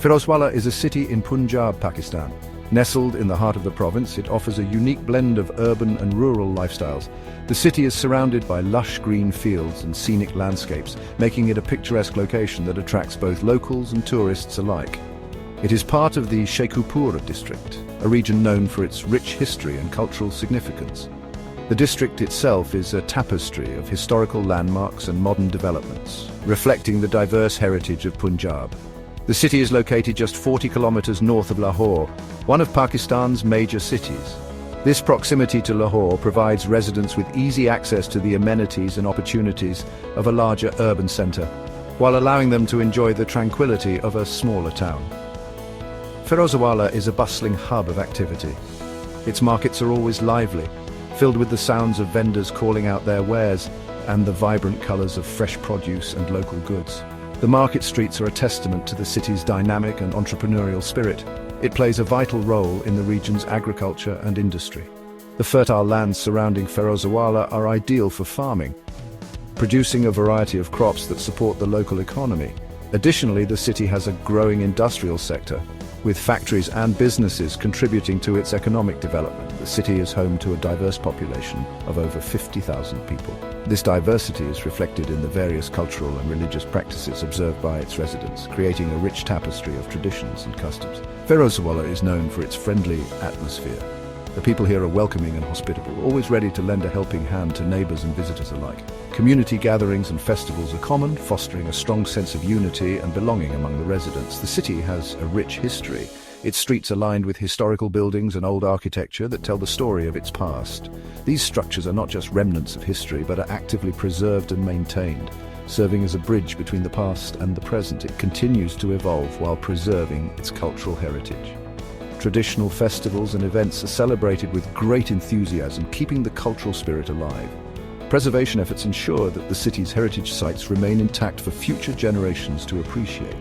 Ferozewala is a city in Punjab, Pakistan. Nestled in the heart of the province, it offers a unique blend of urban and rural lifestyles. The city is surrounded by lush green fields and scenic landscapes, making it a picturesque location that attracts both locals and tourists alike. It is part of the Sheikhupura district, a region known for its rich history and cultural significance. The district itself is a tapestry of historical landmarks and modern developments, reflecting the diverse heritage of Punjab. The city is located just 40 kilometers north of Lahore, one of Pakistan's major cities. This proximity to Lahore provides residents with easy access to the amenities and opportunities of a larger urban center, while allowing them to enjoy the tranquility of a smaller town. Ferozewala is a bustling hub of activity. Its markets are always lively, filled with the sounds of vendors calling out their wares and the vibrant colors of fresh produce and local goods. The market streets are a testament to the city's dynamic and entrepreneurial spirit. It plays a vital role in the region's agriculture and industry. The fertile lands surrounding Ferozewala are ideal for farming, producing a variety of crops that support the local economy. Additionally, the city has a growing industrial sector, with factories and businesses contributing to its economic development. The city is home to a diverse population of over 50,000 people. This diversity is reflected in the various cultural and religious practices observed by its residents, creating a rich tapestry of traditions and customs. Ferozewala is known for its friendly atmosphere. The people here are welcoming and hospitable, always ready to lend a helping hand to neighbors and visitors alike. Community gatherings and festivals are common, fostering a strong sense of unity and belonging among the residents. The city has a rich history. Its streets are lined with historical buildings and old architecture that tell the story of its past. These structures are not just remnants of history, but are actively preserved and maintained. Serving as a bridge between the past and the present, it continues to evolve while preserving its cultural heritage. Traditional festivals and events are celebrated with great enthusiasm, keeping the cultural spirit alive. Preservation efforts ensure that the city's heritage sites remain intact for future generations to appreciate.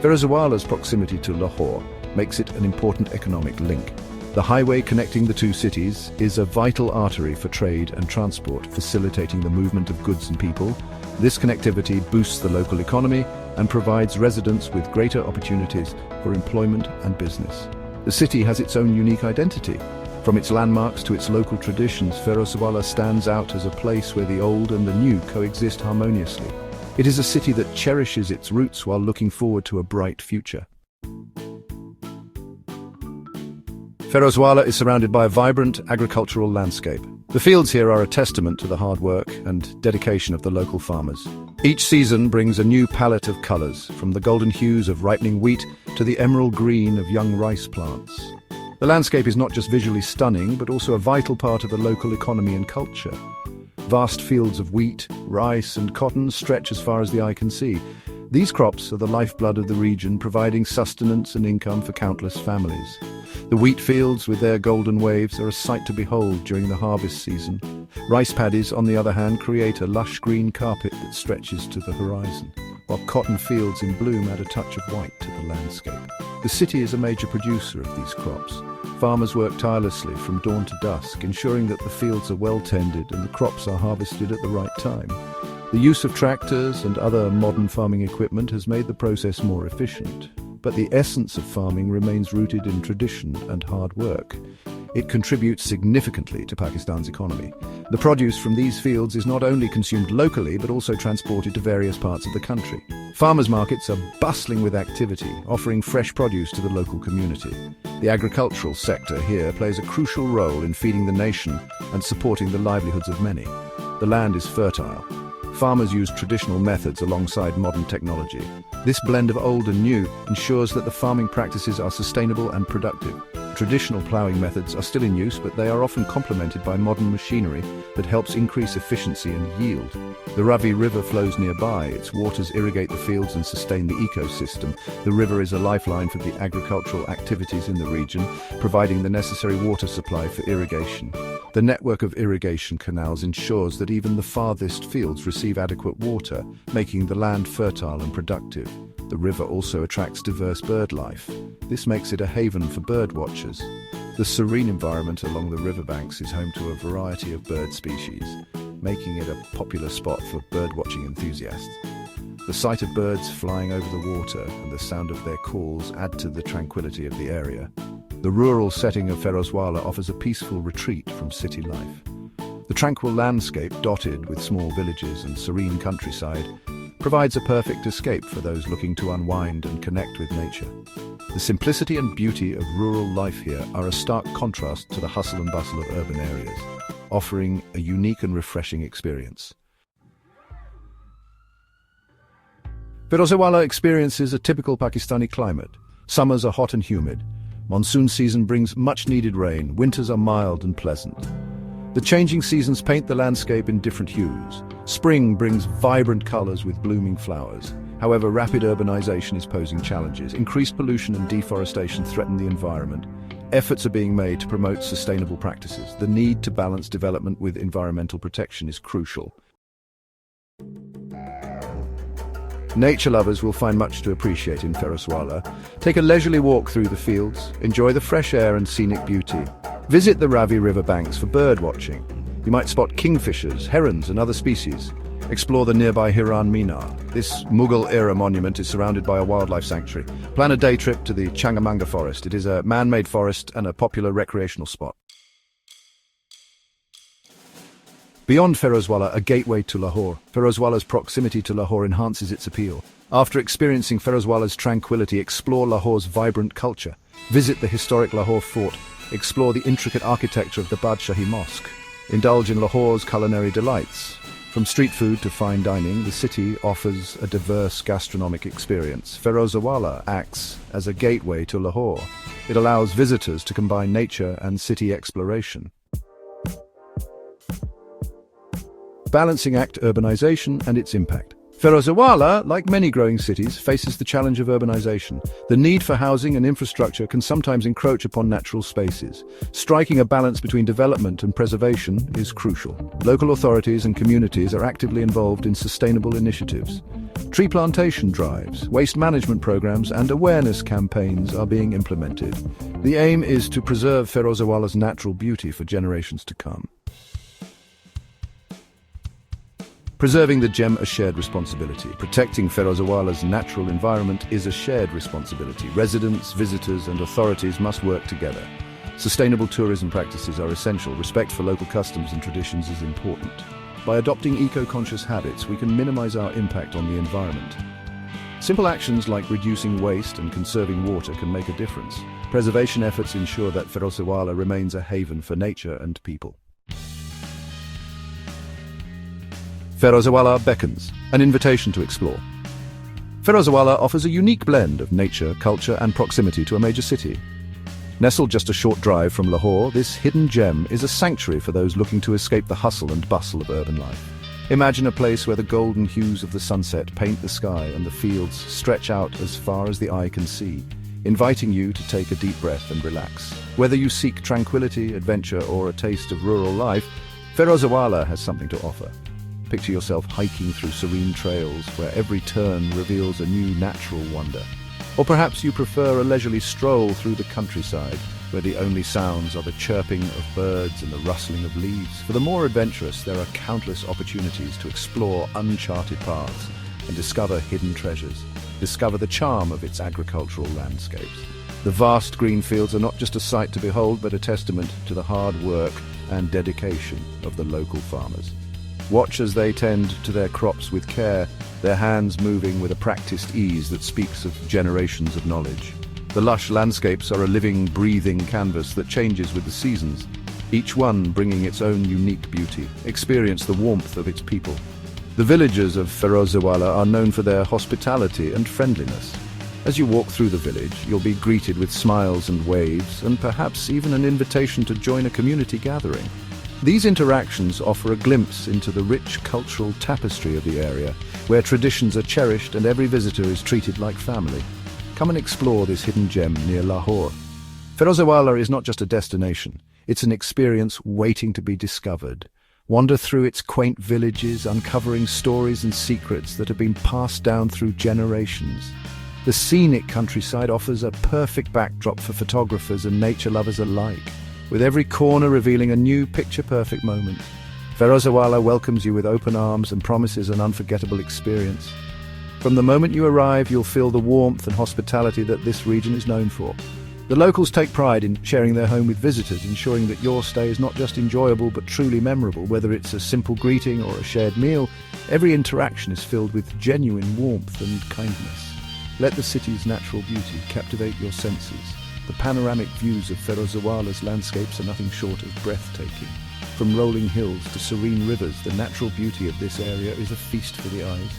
Ferozewala's proximity to Lahore makes it an important economic link. The highway connecting the two cities is a vital artery for trade and transport, facilitating the movement of goods and people. This connectivity boosts the local economy and provides residents with greater opportunities for employment and business. The city has its own unique identity. From its landmarks to its local traditions, Ferozewala stands out as a place where the old and the new coexist harmoniously. It is a city that cherishes its roots while looking forward to a bright future. Ferozewala is surrounded by a vibrant agricultural landscape. The fields here are a testament to the hard work and dedication of the local farmers. Each season brings a new palette of colors, from the golden hues of ripening wheat to the emerald green of young rice plants. The landscape is not just visually stunning, but also a vital part of the local economy and culture. Vast fields of wheat, rice, and cotton stretch as far as the eye can see. These crops are the lifeblood of the region, providing sustenance and income for countless families. The wheat fields with their golden waves are a sight to behold during the harvest season. Rice paddies, on the other hand, create a lush green carpet that stretches to the horizon, while cotton fields in bloom add a touch of white to the landscape. The city is a major producer of these crops. Farmers work tirelessly from dawn to dusk, ensuring that the fields are well tended and the crops are harvested at the right time. The use of tractors and other modern farming equipment has made the process more efficient. But the essence of farming remains rooted in tradition and hard work. It contributes significantly to Pakistan's economy. The produce from these fields is not only consumed locally, but also transported to various parts of the country. Farmers' markets are bustling with activity, offering fresh produce to the local community. The agricultural sector here plays a crucial role in feeding the nation and supporting the livelihoods of many. The land is fertile. Farmers use traditional methods alongside modern technology. This blend of old and new ensures that the farming practices are sustainable and productive. Traditional ploughing methods are still in use, but they are often complemented by modern machinery that helps increase efficiency and yield. The Ravi River flows nearby. Its waters irrigate the fields and sustain the ecosystem. The river is a lifeline for the agricultural activities in the region, providing the necessary water supply for irrigation. The network of irrigation canals ensures that even the farthest fields receive adequate water, making the land fertile and productive. The river also attracts diverse bird life. This makes it a haven for bird watchers. The serene environment along the riverbanks is home to a variety of bird species, making it a popular spot for birdwatching enthusiasts. The sight of birds flying over the water and the sound of their calls add to the tranquility of the area. The rural setting of Ferozewala offers a peaceful retreat from city life. The tranquil landscape, dotted with small villages and serene countryside, provides a perfect escape for those looking to unwind and connect with nature. The simplicity and beauty of rural life here are a stark contrast to the hustle and bustle of urban areas, offering a unique and refreshing experience. Ferozewala experiences a typical Pakistani climate. Summers are hot and humid. Monsoon season brings much-needed rain. Winters are mild and pleasant. The changing seasons paint the landscape in different hues. Spring brings vibrant colors with blooming flowers. However, rapid urbanization is posing challenges. Increased pollution and deforestation threaten the environment. Efforts are being made to promote sustainable practices. The need to balance development with environmental protection is crucial. Nature lovers will find much to appreciate in Ferozewala. Take a leisurely walk through the fields, enjoy the fresh air and scenic beauty. Visit the Ravi River banks for bird watching. You might spot kingfishers, herons and other species. Explore the nearby Hiran Minar. This Mughal-era monument is surrounded by a wildlife sanctuary. Plan a day trip to the Changamanga forest. It is a man-made forest and a popular recreational spot. Beyond Ferozewala, a gateway to Lahore. Ferozewala's proximity to Lahore enhances its appeal. After experiencing Ferozewala's tranquility, explore Lahore's vibrant culture. Visit the historic Lahore fort. Explore the intricate architecture of the Badshahi Mosque. Indulge in Lahore's culinary delights. From street food to fine dining, the city offers a diverse gastronomic experience. Ferozewala acts as a gateway to Lahore. It allows visitors to combine nature and city exploration. Balancing act urbanization and its impact. Ferozewala, like many growing cities, faces the challenge of urbanization. The need for housing and infrastructure can sometimes encroach upon natural spaces. Striking a balance between development and preservation is crucial. Local authorities and communities are actively involved in sustainable initiatives. Tree plantation drives, waste management programs, and awareness campaigns are being implemented. The aim is to preserve Ferozewala's natural beauty for generations to come. Preserving the gem, a shared responsibility. Protecting Ferozewala's natural environment is a shared responsibility. Residents, visitors, and authorities must work together. Sustainable tourism practices are essential. Respect for local customs and traditions is important. By adopting eco-conscious habits, we can minimize our impact on the environment. Simple actions like reducing waste and conserving water can make a difference. Preservation efforts ensure that Ferozewala remains a haven for nature and people. Ferozewala beckons, an invitation to explore. Ferozewala offers a unique blend of nature, culture, and proximity to a major city. Nestled just a short drive from Lahore, this hidden gem is a sanctuary for those looking to escape the hustle and bustle of urban life. Imagine a place where the golden hues of the sunset paint the sky and the fields stretch out as far as the eye can see, inviting you to take a deep breath and relax. Whether you seek tranquility, adventure, or a taste of rural life, Ferozewala has something to offer. Picture yourself hiking through serene trails where every turn reveals a new natural wonder. Or perhaps you prefer a leisurely stroll through the countryside where the only sounds are the chirping of birds and the rustling of leaves. For the more adventurous, there are countless opportunities to explore uncharted paths and discover hidden treasures. Discover the charm of its agricultural landscapes. The vast green fields are not just a sight to behold, but a testament to the hard work and dedication of the local farmers. Watch as they tend to their crops with care, their hands moving with a practiced ease that speaks of generations of knowledge. The lush landscapes are a living, breathing canvas that changes with the seasons, each one bringing its own unique beauty. Experience the warmth of its people. The villagers of Ferozewala are known for their hospitality and friendliness. As you walk through the village, you'll be greeted with smiles and waves, and perhaps even an invitation to join a community gathering. These interactions offer a glimpse into the rich cultural tapestry of the area, where traditions are cherished and every visitor is treated like family. Come and explore this hidden gem near Lahore. Ferozewala is not just a destination, it's an experience waiting to be discovered. Wander through its quaint villages, uncovering stories and secrets that have been passed down through generations. The scenic countryside offers a perfect backdrop for photographers and nature lovers alike, with every corner revealing a new picture-perfect moment. Ferozewala welcomes you with open arms and promises an unforgettable experience. From the moment you arrive, you'll feel the warmth and hospitality that this region is known for. The locals take pride in sharing their home with visitors, ensuring that your stay is not just enjoyable but truly memorable. Whether it's a simple greeting or a shared meal, every interaction is filled with genuine warmth and kindness. Let the city's natural beauty captivate your senses. The panoramic views of Ferozewala's landscapes are nothing short of breathtaking. From rolling hills to serene rivers, the natural beauty of this area is a feast for the eyes.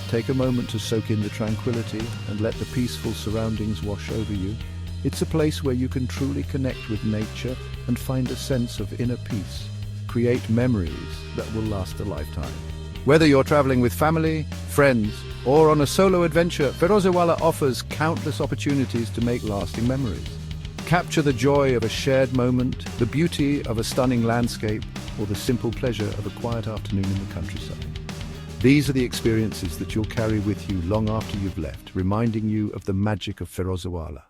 Take a moment to soak in the tranquility and let the peaceful surroundings wash over you. It's a place where you can truly connect with nature and find a sense of inner peace. Create memories that will last a lifetime. Whether you're traveling with family, friends, or on a solo adventure, Ferozewala offers countless opportunities to make lasting memories. Capture the joy of a shared moment, the beauty of a stunning landscape, or the simple pleasure of a quiet afternoon in the countryside. These are the experiences that you'll carry with you long after you've left, reminding you of the magic of Ferozewala.